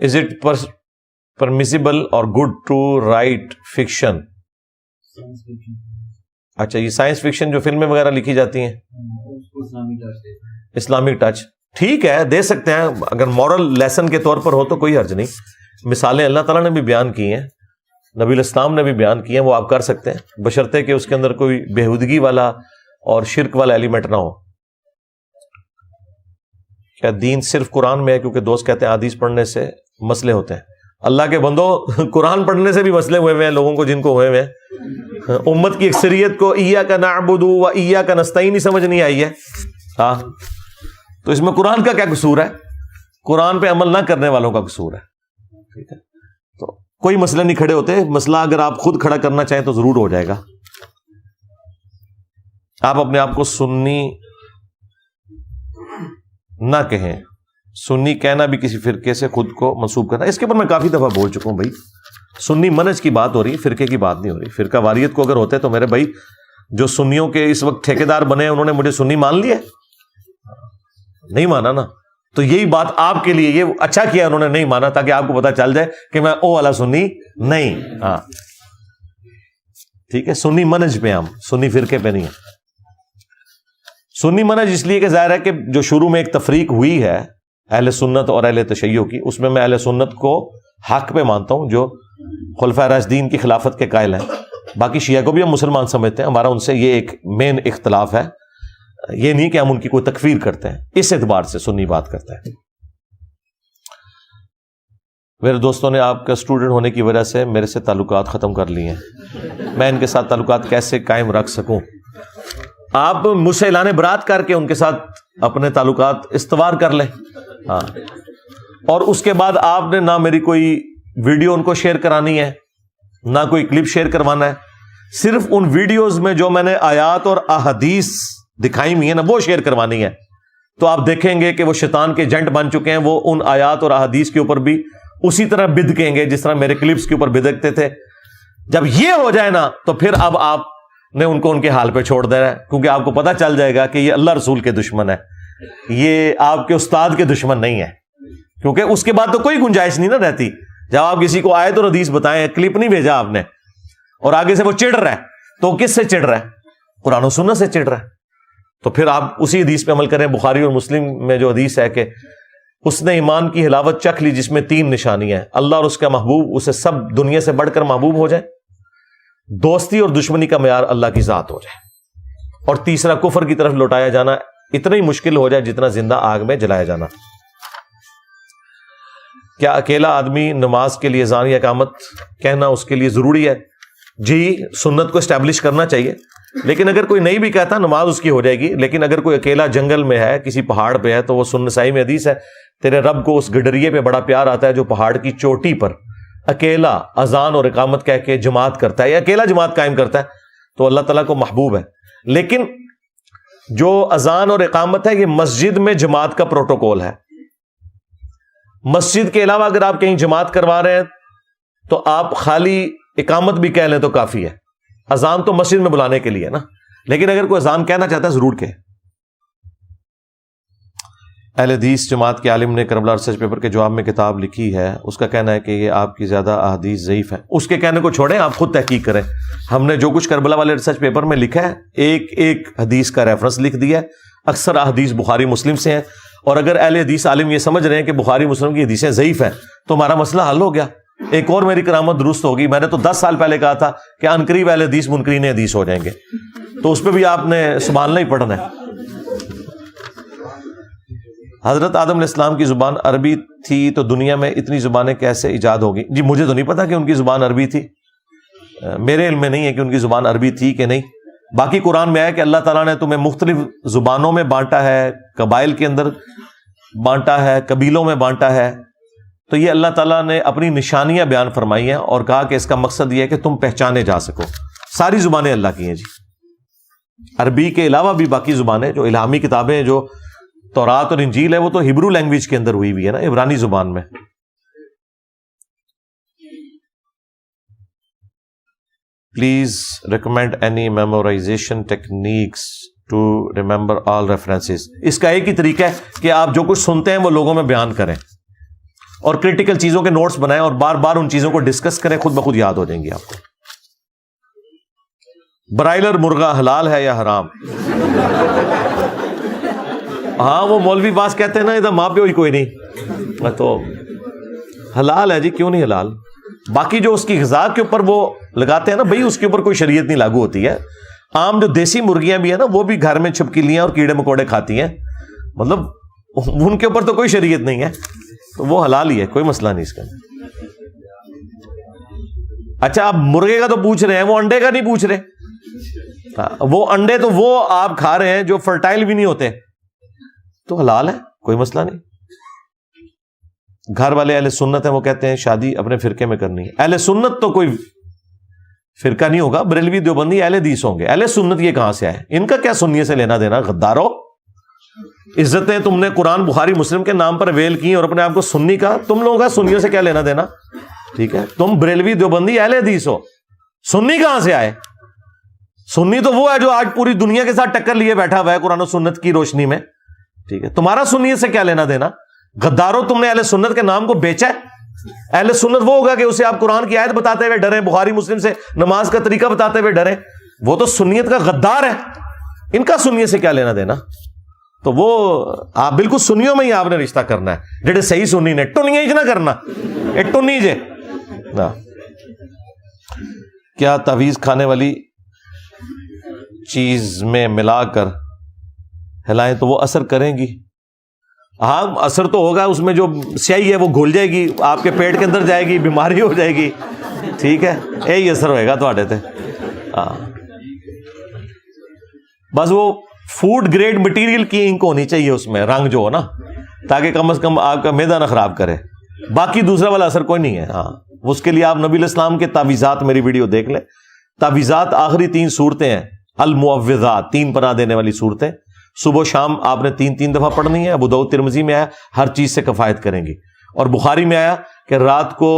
Is it permissible or good to write fiction؟ اچھا، یہ science fiction جو فلمیں وغیرہ لکھی جاتی ہیں اسلامک ٹچ، ٹھیک ہے دے سکتے ہیں، اگر مورل لیسن کے طور پر ہو تو کوئی حرج نہیں۔ مثالیں اللہ تعالیٰ نے بھی بیان کی ہیں، نبی الاسلام نے بھی بیان کی ہیں، وہ آپ کر سکتے ہیں، بشرطے کہ اس کے اندر کوئی بےہودگی والا اور شرک والا ایلیمنٹ نہ ہو۔ کیا دین صرف قرآن میں ہے؟ کیونکہ دوست کہتے ہیں حدیث پڑھنے سے مسئلے ہوتے ہیں۔ اللہ کے بندو، قرآن پڑھنے سے بھی مسئلے ہوئے ہیں لوگوں کو، جن کو ہوئے ہیں۔ امت کی اکثریت کو ایاک نعبد و ایاک نستعین ہی سمجھ نہیں آئی ہے، ہاں، تو اس میں قرآن کا کیا قصور ہے؟ قرآن پہ عمل نہ کرنے والوں کا قصور ہے، ٹھیک ہے؟ تو کوئی مسئلہ نہیں کھڑے ہوتے، مسئلہ اگر آپ خود کھڑا کرنا چاہیں تو ضرور ہو جائے گا۔ آپ اپنے آپ کو سنی نہ کہیں، سنی کہنا بھی کسی فرقے سے خود کو منسوب کرنا، اس کے اوپر میں کافی دفعہ بول چکا ہوں بھائی، سنی منہج کی بات ہو رہی ہے، فرقے کی بات نہیں ہو رہی۔ فرقہ واریت کو اگر ہوتے تو میرے بھائی جو سنیوں کے اس وقت ٹھیکیدار بنے ہیں انہوں نے مجھے سنی مان لیا؟ نہیں مانا نا، تو یہی بات آپ کے لیے، یہ اچھا کیا انہوں نے نہیں مانا تاکہ آپ کو پتا چل جائے کہ میں او والا سنی نہیں، ہاں ٹھیک ہے، سنی منہج پہ ہم، سنی فرقے پہ نہیں ہے۔ سنی منہج اس لیے کہ ظاہر ہے کہ جو شروع میں ایک تفریق ہوئی ہے اہل سنت اور اہل تشیع کی، اس میں اہل سنت کو حق پہ مانتا ہوں جو خلفائے راشدین کی خلافت کے قائل ہیں، باقی شیعہ کو بھی ہم مسلمان سمجھتے ہیں، ہمارا ان سے یہ ایک مین اختلاف ہے، یہ نہیں کہ ہم ان کی کوئی تکفیر کرتے ہیں، اس اعتبار سے سنی بات کرتے ہیں۔ میرے دوستوں نے آپ کا اسٹوڈنٹ ہونے کی وجہ سے میرے سے تعلقات ختم کر لیے ہیں، میں ان کے ساتھ تعلقات کیسے قائم رکھ سکوں؟ آپ مجھ سے اعلان برات کر کے ان کے ساتھ اپنے تعلقات استوار کر لیں، ہاں، اور اس کے بعد آپ نے نہ میری کوئی ویڈیو ان کو شیئر کرانی ہے، نہ کوئی کلپ شیئر کروانا ہے، صرف ان ویڈیوز میں جو میں نے آیات اور احادیث دکھائی ہوئی ہیں نا وہ شیئر کروانی ہے۔ تو آپ دیکھیں گے کہ وہ شیطان کے ایجنٹ بن چکے ہیں، وہ ان آیات اور احادیث کے اوپر بھی اسی طرح بدکیں گے جس طرح میرے کلپس کے اوپر بدکتے تھے۔ جب یہ ہو جائے نا تو پھر اب آپ نے ان کو ان کے حال پہ چھوڑ دینا ہے، کیونکہ آپ کو پتا چل جائے گا کہ یہ اللہ رسول کے دشمن ہے، یہ آپ کے استاد کے دشمن نہیں ہے، کیونکہ اس کے بعد تو کوئی گنجائش نہیں نا رہتی۔ جب آپ کسی کو آیت اور حدیث بتائیں، کلپ نہیں بھیجا آپ نے، اور آگے سے وہ چڑھ رہا ہے، تو کس سے چڑھ رہا ہے؟ قرآن و سنت سے چڑھ رہا ہے، تو پھر آپ اسی حدیث پہ عمل کریں۔ بخاری اور مسلم میں جو حدیث ہے کہ اس نے ایمان کی حلاوت چکھ لی جس میں 3 نشانیاں ہیں، اللہ اور اس کا محبوب اسے سب دنیا سے بڑھ کر محبوب ہو جائے، دوستی اور دشمنی کا معیار اللہ کی ذات ہو جائے، اور تیسرا کفر کی طرف لوٹایا جانا اتنا ہی مشکل ہو جائے جتنا زندہ آگ میں جلایا جانا۔ کیا اکیلا آدمی نماز کے لیے اذان یا اقامت کہنا اس کے لیے ضروری ہے؟ جی، سنت کو اسٹیبلش کرنا چاہیے، لیکن اگر کوئی نہیں بھی کہتا نماز اس کی ہو جائے گی۔ لیکن اگر کوئی اکیلا جنگل میں ہے، کسی پہاڑ پہ ہے، تو وہ سنن نسائی میں حدیث ہے، تیرے رب کو اس گڈریے پہ بڑا پیار آتا ہے جو پہاڑ کی چوٹی پر اکیلا اذان اور اقامت کہہ کے جماعت کرتا ہے یا اکیلا جماعت قائم کرتا ہے، تو اللہ تعالیٰ کو محبوب ہے۔ لیکن جو اذان اور اقامت ہے یہ مسجد میں جماعت کا پروٹوکول ہے، مسجد کے علاوہ اگر آپ کہیں جماعت کروا رہے ہیں تو آپ خالی اقامت بھی کہہ لیں تو کافی ہے، اذان تو مسجد میں بلانے کے لیے نا، لیکن اگر کوئی اذان کہنا چاہتا ہے ضرور کہے۔ اہل حدیث جماعت کے عالم نے کربلا ریسرچ پیپر کے جواب میں کتاب لکھی ہے، اس کا کہنا ہے کہ یہ آپ کی زیادہ احادیث ضعیف ہیں۔ اس کے کہنے کو چھوڑیں، آپ خود تحقیق کریں۔ ہم نے جو کچھ کربلا والے ریسرچ پیپر میں لکھا ہے ایک ایک حدیث کا ریفرنس لکھ دیا ہے، اکثر احادیث بخاری مسلم سے ہیں، اور اگر اہل حدیث عالم یہ سمجھ رہے ہیں کہ بخاری مسلم کی حدیثیں ضعیف ہیں تو ہمارا مسئلہ حل ہو گیا۔ ایک اور میری کرامت درست ہوگی، میں نے تو 10 سال پہلے کہا تھا کہ عنقریب اہل حدیث منکرین حدیث ہو جائیں گے، تو اس پہ بھی آپ نے سبحان اللہ ہی پڑھنا ہے۔ حضرت آدم علیہ السلام کی زبان عربی تھی تو دنیا میں اتنی زبانیں کیسے ایجاد ہوگی؟ جی مجھے تو نہیں پتا کہ ان کی زبان عربی تھی، میرے علم میں نہیں ہے کہ ان کی زبان عربی تھی کہ نہیں۔ باقی قرآن میں ہے کہ اللہ تعالیٰ نے تمہیں مختلف زبانوں میں بانٹا ہے، قبائل کے اندر بانٹا ہے، قبیلوں میں بانٹا ہے، تو یہ اللہ تعالیٰ نے اپنی نشانیاں بیان فرمائی ہیں اور کہا کہ اس کا مقصد یہ ہے کہ تم پہچانے جا سکو۔ ساری زبانیں اللہ کی ہیں جی، عربی کے علاوہ بھی باقی زبانیں، جو الہامی کتابیں جو تورات اور انجیل ہے وہ تو ہبرو لینگویج کے اندر ہوئی ہے نا، عبرانی زبان میں۔ Please recommend any memorization techniques to remember all references. اس کا ایک ہی طریقہ ہے کہ آپ جو کچھ سنتے ہیں وہ لوگوں میں بیان کریں، اور کریٹیکل چیزوں کے نوٹس بنائیں اور بار بار ان چیزوں کو ڈسکس کریں, خود بخود یاد ہو جائیں گی آپ کو. برائلر مرغا حلال ہے یا حرام؟ ہاں وہ مولوی باز کہتے ہیں نا ادھر ماں پیو ہی کوئی نہیں, تو حلال ہے جی, کیوں نہیں حلال. باقی جو اس کی غذا کے اوپر وہ لگاتے ہیں نا بھائی, اس کے اوپر کوئی شریعت نہیں لاگو ہوتی ہے. عام جو دیسی مرغیاں بھی ہیں نا وہ بھی گھر میں چھپکلیاں اور کیڑے مکوڑے کھاتی ہیں, مطلب ان کے اوپر تو کوئی شریعت نہیں ہے, تو وہ حلال ہی ہے, کوئی مسئلہ نہیں اس کا. اچھا آپ مرغے کا تو پوچھ رہے ہیں, وہ انڈے کا نہیں پوچھ رہے. وہ انڈے تو وہ آپ کھا رہے ہیں جو فرٹائل بھی نہیں ہوتے, تو حلال ہے, کوئی مسئلہ نہیں. گھر والے اہل سنت ہیں, وہ کہتے ہیں شادی اپنے فرقے میں کرنی ہے. اہل سنت تو کوئی فرقہ نہیں ہوگا, بریلوی دیوبندی اہل حدیث ہوں گے. اہل سنت یہ کہاں سے آئے, ان کا کیا سنیے سے لینا دینا؟ غدارو, عزتیں تم نے قرآن بخاری مسلم کے نام پر ویل کی اور اپنے آپ کو سنی کہا, تم لوگوں کا سنیوں سے کیا لینا دینا؟ ٹھیک ہے, تم بریلوی دیوبندی اہل حدیث ہو, سنی کہاں سے آئے؟ سنی تو وہ ہے جو آج پوری دنیا کے ساتھ ٹکر لیے بیٹھا ہوا ہے قرآن و سنت کی روشنی میں. ٹھیک ہے, تمہارا سنیت سے کیا لینا دینا؟ غدارو, تم نے اہل سنت کے نام کو بیچا ہے. اہل سنت وہ ہوگا کہ اسے آپ قرآن کی آیت بتاتے ہوئے ڈریں, بخاری مسلم سے نماز کا طریقہ بتاتے ہوئے ڈریں. وہ تو سنیت کا غدار ہے, ان کا سنیت سے کیا لینا دینا؟ تو وہ آپ بالکل سنیوں میں ہی آپ نے رشتہ کرنا ہے, جڑے صحیح سنی نے, ٹنیاں ہی نہ کرنا, اے ٹنی جے نا. کیا تعویذ کھانے والی چیز میں ملا کر ہلائیں تو وہ اثر کریں گی؟ ہاں اثر تو ہوگا, اس میں جو سیاہی ہے وہ گھل جائے گی, آپ کے پیٹ کے اندر جائے گی, بیماری ہو جائے گی. ٹھیک ہے, یہی اثر ہوئے گا تھوڑے تے. ہاں بس وہ فوڈ گریڈ مٹیریل کی انک ہونی چاہیے اس میں, رنگ جو ہو نا, تاکہ کم از کم آپ کا معدہ نہ خراب کرے. باقی دوسرا والا اثر کوئی نہیں ہے. ہاں اس کے لیے آپ نبی الاسلام کے تعویذات میری ویڈیو دیکھ لیں. تعویذات آخری 3 صورتیں ہیں, المعوذات, 3 پناہ دینے والی صورتیں, صبح و شام آپ نے 3 دفعہ پڑھنی ہے. ابو داؤد ترمذی میں آیا ہر چیز سے کفایت کریں گی, اور بخاری میں آیا کہ رات کو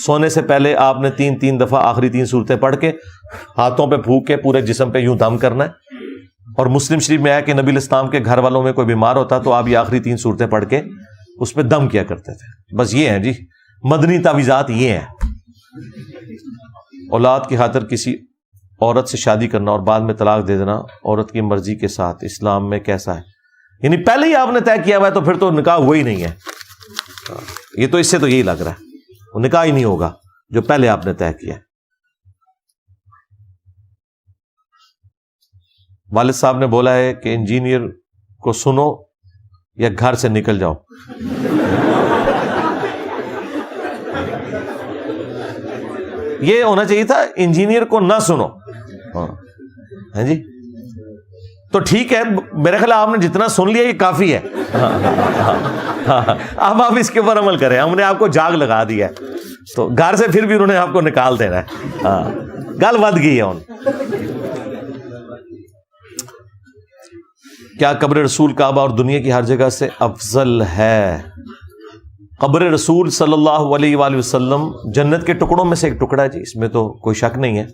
سونے سے پہلے آپ نے 3 دفعہ آخری 3 صورتیں پڑھ کے ہاتھوں پہ پھونک کے پورے جسم پہ یوں دم کرنا ہے. اور مسلم شریف میں آیا کہ نبی الاسلام کے گھر والوں میں کوئی بیمار ہوتا تو آپ یہ آخری 3 صورتیں پڑھ کے اس پہ دم کیا کرتے تھے. بس یہ ہیں جی مدنی تعویذات, یہ ہیں. اولاد کی خاطر کسی عورت سے شادی کرنا اور بعد میں طلاق دے دینا عورت کی مرضی کے ساتھ اسلام میں کیسا ہے؟ یعنی پہلے ہی آپ نے طے کیا ہوا ہے تو پھر تو نکاح ہوا ہی نہیں ہے. یہ تو اس سے تو یہی لگ رہا ہے, وہ نکاح ہی نہیں ہوگا جو پہلے آپ نے طے کیا. والد صاحب نے بولا ہے کہ انجینئر کو سنو یا گھر سے نکل جاؤ. یہ ہونا چاہیے تھا انجینئر کو نہ سنو. ہاں جی, تو ٹھیک ہے, میرے خیال آپ نے جتنا سن لیا یہ کافی ہے. اب آپ اس کے اوپر عمل کریں, ہم نے آپ کو جاگ لگا دیا ہے, تو گھر سے پھر بھی انہوں نے آپ کو نکال دینا ہے. ہاں گل ود گئی ہے. کیا قبر رسول کعبہ اور دنیا کی ہر جگہ سے افضل ہے؟ قبر رسول صلی اللہ علیہ وآلہ وسلم جنت کے ٹکڑوں میں سے ایک ٹکڑا ہے جی, اس میں تو کوئی شک نہیں ہے.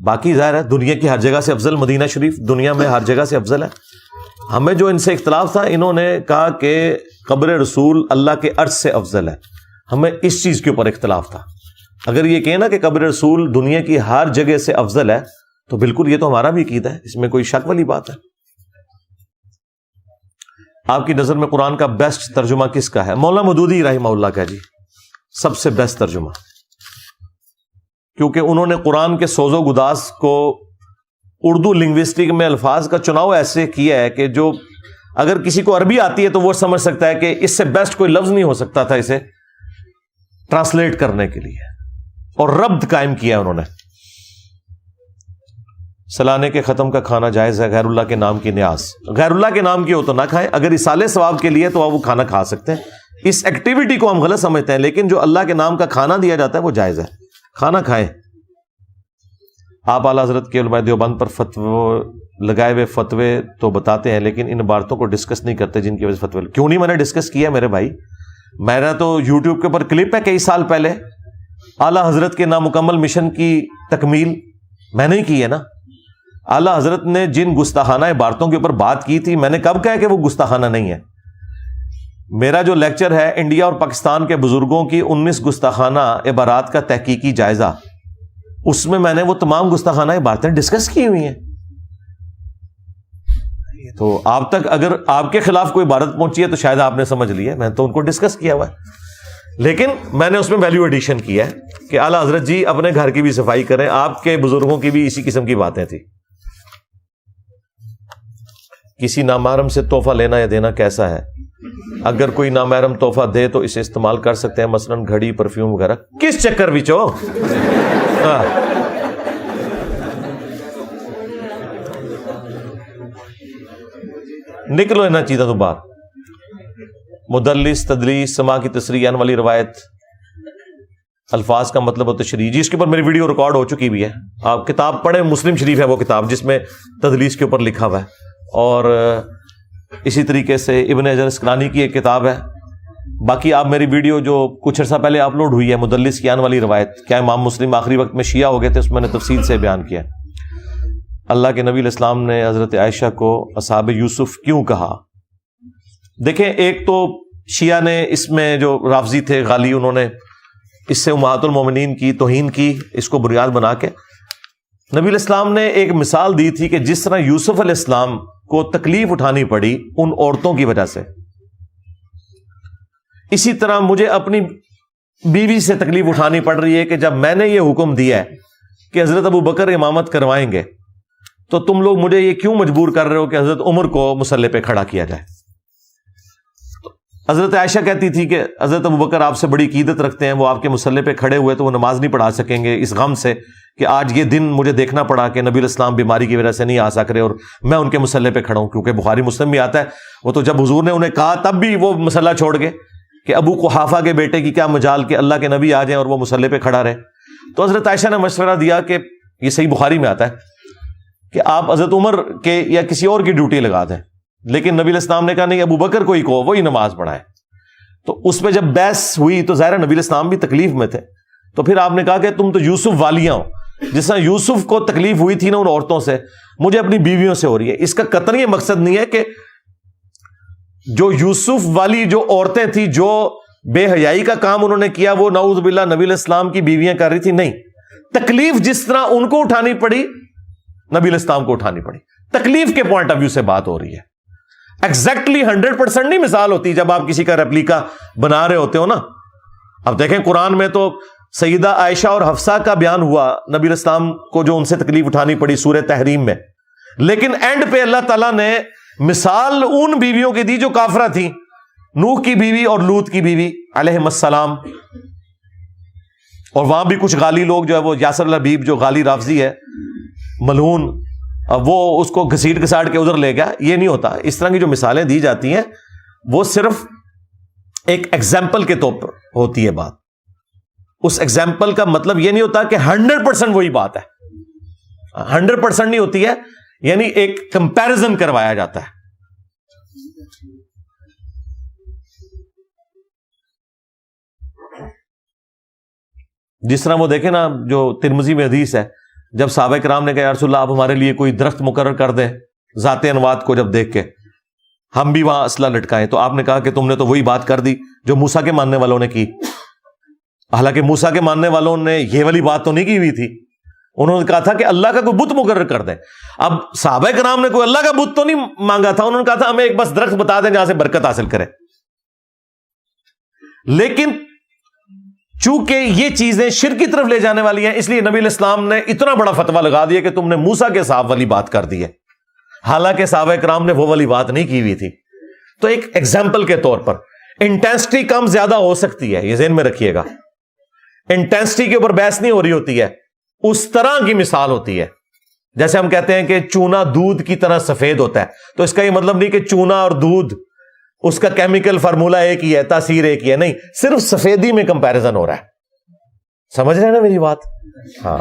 باقی ظاہر ہے دنیا کی ہر جگہ سے افضل, مدینہ شریف دنیا میں ہر جگہ سے افضل ہے. ہمیں جو ان سے اختلاف تھا, انہوں نے کہا کہ قبر رسول اللہ کے عرش سے افضل ہے. ہمیں اس چیز کے اوپر اختلاف تھا. اگر یہ کہیں نا کہ قبر رسول دنیا کی ہر جگہ سے افضل ہے تو بالکل یہ تو ہمارا بھی عقیدہ ہے, اس میں کوئی شک والی بات ہے. آپ کی نظر میں قرآن کا بیسٹ ترجمہ کس کا ہے؟ مولانا مودودی رحمہ اللہ کا جی, سب سے بیسٹ ترجمہ, کیونکہ انہوں نے قرآن کے سوز و گداز کو اردو لنگوسٹک میں الفاظ کا چناؤ ایسے کیا ہے کہ جو اگر کسی کو عربی آتی ہے تو وہ سمجھ سکتا ہے کہ اس سے بیسٹ کوئی لفظ نہیں ہو سکتا تھا اسے ٹرانسلیٹ کرنے کے لیے, اور ربط قائم کیا انہوں نے. سلانے کے ختم کا کھانا جائز ہے؟ غیر اللہ کے نام کی نیاز, غیر اللہ کے نام کی ہو تو نہ کھائیں, اگر اصالے ثواب کے لیے تو آپ وہ کھانا کھا سکتے ہیں. اس ایکٹیویٹی کو ہم غلط سمجھتے ہیں, لیکن جو اللہ کے نام کا کھانا دیا جاتا ہے وہ جائز ہے, کھانا کھائیں. آپ اعلیٰ حضرت کے علماء دیوبند پر فتوے لگائے ہوئے فتوے تو بتاتے ہیں, لیکن ان باتوں کو ڈسکس نہیں کرتے جن کی وجہ سے فتوے. کیوں نہیں, میں نے ڈسکس کیا میرے بھائی, میرا تو یوٹیوب کے اوپر کلپ ہے کئی سال پہلے, اعلیٰ حضرت کے نامکمل مشن کی تکمیل میں نے کی ہے نا. اعلیٰ حضرت نے جن گستاخانہ عبارتوں کے اوپر بات کی تھی, میں نے کب کہا کہ وہ گستاخانہ نہیں ہے؟ میرا جو لیکچر ہے انڈیا اور پاکستان کے بزرگوں کی 19 گستاخانہ عبارات کا تحقیقی جائزہ، اس میں نے وہ تمام گستاخانہ عبارتیں ڈسکس کی ہوئی ہیں. تو آپ تک اگر آپ کے خلاف کوئی عبارت پہنچی ہے تو شاید آپ نے سمجھ لی ہے، میں تو ان کو ڈسکس کیا ہوا ہے، لیکن میں نے اس میں ویلیو ایڈیشن کیا ہے کہ اعلیٰ حضرت جی اپنے گھر کی بھی صفائی کریں، آپ کے بزرگوں کی بھی اسی قسم کی باتیں تھیں. کسی نامحرم سے تحفہ لینا یا دینا کیسا ہے؟ اگر کوئی نامحرم تحفہ دے تو اسے استعمال کر سکتے ہیں، مثلا گھڑی، پرفیوم وغیرہ. کس چکر وچو نکلو انہاں چیزاں تو باہر. مدلس، تدلیس، سما کی تصریح والی روایت، الفاظ کا مطلب و تشریح، جی اس کے اوپر میری ویڈیو ریکارڈ ہو چکی بھی ہے. آپ کتاب پڑھیں، مسلم شریف ہے وہ کتاب جس میں تدلیس کے اوپر لکھا ہوا ہے. اور اسی طریقے سے ابن حجر اسقلانی کی ایک کتاب ہے. باقی آپ میری ویڈیو جو کچھ عرصہ پہلے اپلوڈ ہوئی ہے، مدلس کی والی روایت، کیا امام مسلم آخری وقت میں شیعہ ہو گئے تھے، اس میں نے تفصیل سے بیان کیا. اللہ کے نبی علیہ السلام نے حضرت عائشہ کو اصحاب یوسف کیوں کہا؟ دیکھیں، ایک تو شیعہ نے اس میں جو رافضی تھے غالی، انہوں نے اس سے امہات المومنین کی توہین کی، اس کو بنیاد بنا کے نبی علیہ السلام نے ایک مثال دی تھی کہ جس طرح یوسف علیہ السلام کو تکلیف اٹھانی پڑی ان عورتوں کی وجہ سے، اسی طرح مجھے اپنی بیوی سے تکلیف اٹھانی پڑ رہی ہے کہ جب میں نے یہ حکم دیا ہے کہ حضرت ابو بکر امامت کروائیں گے تو تم لوگ مجھے یہ کیوں مجبور کر رہے ہو کہ حضرت عمر کو مصلی پہ کھڑا کیا جائے. حضرت عائشہ کہتی تھی کہ حضرت ابو بکر آپ سے بڑی عقیدت رکھتے ہیں، وہ آپ کے مصلی پہ کھڑے ہوئے تو وہ نماز نہیں پڑھا سکیں گے، اس غم سے کہ آج یہ دن مجھے دیکھنا پڑا کہ نبی علیہ السلام بیماری کی وجہ سے نہیں آ سک رہے اور میں ان کے مصلی پہ کھڑا ہوں. کیونکہ بخاری مسلم بھی آتا ہے، وہ تو جب حضور نے انہیں کہا تب بھی وہ مصلی چھوڑ گئے کہ ابو قحافہ کے بیٹے کی کیا مجال کہ اللہ کے نبی آ جائیں اور وہ مصلی پہ کھڑا رہے. تو حضرت عائشہ نے مشورہ دیا کہ یہ صحیح بخاری میں آتا ہے کہ آپ حضرت عمر کے یا کسی اور کی ڈیوٹی لگا دیں، لیکن نبی علیہ السلام نے کہا نہیں، ابو بکر کو ہی کہو، وہی نماز پڑھائے. تو اس پہ جب بحث ہوئی تو ظاہر نبی علیہ السلام بھی تکلیف میں تھے، تو پھر آپ نے کہا کہ تم تو یوسف والیاں ہو، جس طرح یوسف کو تکلیف ہوئی تھی نا ان عورتوں سے، مجھے اپنی بیویوں سے ہو رہی ہے. اس کا قطعی یہ مقصد نہیں ہے کہ جو یوسف والی جو عورتیں تھیں جو بے حیائی کا کام انہوں نے کیا وہ نعوذ باللہ نبی علیہ السلام کی بیویاں کر رہی تھی. نہیں، تکلیف جس طرح ان کو اٹھانی پڑی نبی علیہ السلام کو اٹھانی پڑی. تکلیف کے پوائنٹ آف ویو سے بات ہو رہی ہے، ایگزیکٹلی 100% نہیں مثال ہوتی جب آپ کسی کا ریپلیکا بنا رہے ہوتے ہو نا. اب دیکھیں قرآن میں تو سیدہ عائشہ اور حفصہ کا بیان ہوا نبی علیہ السلام کو جو ان سے تکلیف اٹھانی پڑی سورہ تحریم میں، لیکن اینڈ پہ اللہ تعالیٰ نے مثال ان بیویوں کی دی جو کافرہ تھیں، نوح کی بیوی اور لوط کی بیوی علیہم السلام. اور وہاں بھی کچھ غالی لوگ جو ہے وہ یاسر الحبیب جو غالی رافضی ہے ملعون، اب وہ اس کو گھسیٹ گھساٹ کے ادھر لے گیا. یہ نہیں ہوتا. اس طرح کی جو مثالیں دی جاتی ہیں وہ صرف ایک ایگزامپل کے طور پر ہوتی ہے بات. اس ایگزامپل کا مطلب یہ نہیں ہوتا کہ 100% وہی بات ہے، 100% نہیں ہوتی ہے، یعنی ایک کمپیرزن کروایا جاتا ہے. جس طرح وہ دیکھیں نا جو ترمذی میں حدیث ہے، جب صحابہ کرام نے کہا یا رسول اللہ آپ ہمارے لیے کوئی درخت مقرر کر دیں ذات انوات کو جب دیکھ کے ہم بھی وہاں اسلحہ لٹکائیں، تو آپ نے کہا کہ تم نے تو وہی بات کر دی جو موسیٰ کے ماننے والوں نے کی. حالانکہ موسیٰ کے ماننے والوں نے یہ والی بات تو نہیں کی ہوئی تھی، انہوں نے کہا تھا کہ اللہ کا کوئی بت مقرر کر دیں. اب صحابہ کرام نے کوئی اللہ کا بت تو نہیں مانگا تھا، انہوں نے کہا تھا ہمیں ایک بس درخت بتا دیں جہاں سے برکت حاصل کرے. لیکن چونکہ یہ چیزیں شرک کی طرف لے جانے والی ہیں، اس لیے نبی علیہ السلام نے اتنا بڑا فتویٰ لگا دیا کہ تم نے موسیٰ کے صاحب والی بات کر دی ہے، حالانکہ صحابہ کرام نے وہ والی بات نہیں کی ہوئی تھی. تو ایک ایگزامپل کے طور پر انٹینسٹی کم زیادہ ہو سکتی ہے، یہ ذہن میں رکھیے گا. انٹینسٹی کے اوپر بحث نہیں ہو رہی ہوتی ہے، اس طرح کی مثال ہوتی ہے. جیسے ہم کہتے ہیں کہ چونا دودھ کی طرح سفید ہوتا ہے، تو اس کا یہ مطلب نہیں کہ چونا اور دودھ اس کا کیمیکل فارمولا ایک ہی ہے، تاثیر ایک ہی ہے، نہیں، صرف سفیدی میں کمپیریزن ہو رہا ہے. سمجھ رہے ہیں نا میری بات؟ ہاں.